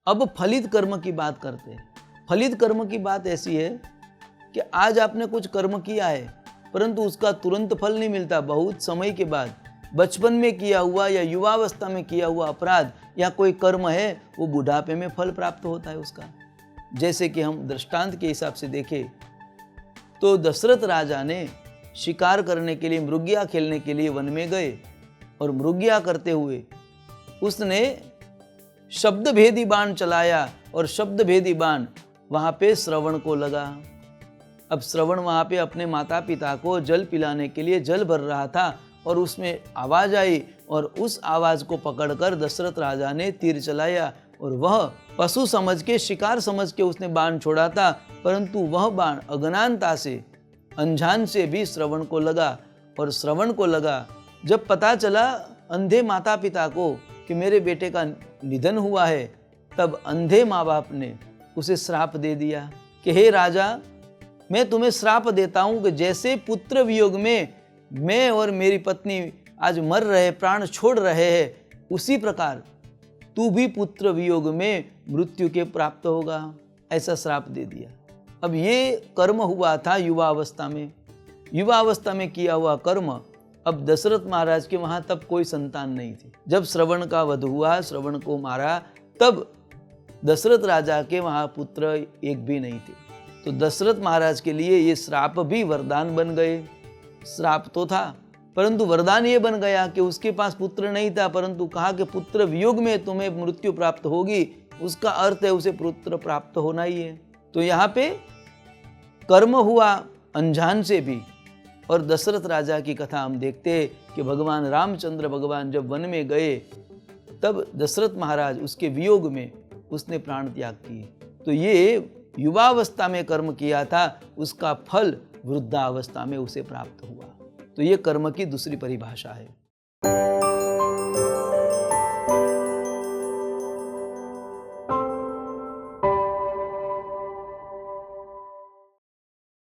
अब फलित कर्म की बात करते हैं। फलित कर्म की बात ऐसी है कि आज आपने कुछ कर्म किया है परंतु उसका तुरंत फल नहीं मिलता। बहुत समय के बाद बचपन में किया हुआ या युवावस्था में किया हुआ अपराध या कोई कर्म है वो बुढ़ापे में फल प्राप्त होता है उसका। जैसे कि हम दृष्टांत के हिसाब से देखें तो दशरथ राजा ने शिकार करने के लिए, मृगया खेलने के लिए वन में गए और मृगया करते हुए उसने शब्द भेदी बाण चलाया और शब्द भेदी बाण वहां पे श्रवण को लगा। अब श्रवण वहां पे अपने माता पिता को जल पिलाने के लिए जल भर रहा था और उसमें आवाज आई और उस आवाज को पकड़कर दशरथ राजा ने तीर चलाया और वह पशु समझ के, शिकार समझ के उसने बाण छोड़ा था, परंतु वह बाण अज्ञानता से, अनजान से भी श्रवण को लगा। और श्रवण को लगा जब पता चला अंधे माता पिता को कि मेरे बेटे का निधन हुआ है, तब अंधे माँ बाप ने उसे श्राप दे दिया कि हे राजा, मैं तुम्हें श्राप देता हूं कि जैसे पुत्र वियोग में मैं और मेरी पत्नी आज मर रहे, प्राण छोड़ रहे हैं, उसी प्रकार तू भी पुत्र वियोग में मृत्यु के प्राप्त होगा। ऐसा श्राप दे दिया। अब ये कर्म हुआ था युवा अवस्था में, युवा अवस्था में किया हुआ कर्म। अब दशरथ महाराज के वहां तब कोई संतान नहीं थी। जब श्रवण का वध हुआ, श्रवण को मारा, तब दशरथ राजा के वहां पुत्र एक भी नहीं थे। तो दशरथ महाराज के लिए ये श्राप भी वरदान बन गए। श्राप तो था परंतु वरदान ये बन गया कि उसके पास पुत्र नहीं था, परंतु कहा कि पुत्र वियोग में तुम्हें मृत्यु प्राप्त होगी। उसका अर्थ है उसे पुत्र प्राप्त होना ही है। तो यहाँ पे कर्म हुआ अनजान से भी। और दशरथ राजा की कथा हम देखते हैं कि भगवान रामचंद्र भगवान जब वन में गए तब दशरथ महाराज उसके वियोग में उसने प्राण त्याग किए। तो ये युवावस्था में कर्म किया था, उसका फल वृद्धावस्था में उसे प्राप्त हुआ। तो ये कर्म की दूसरी परिभाषा है।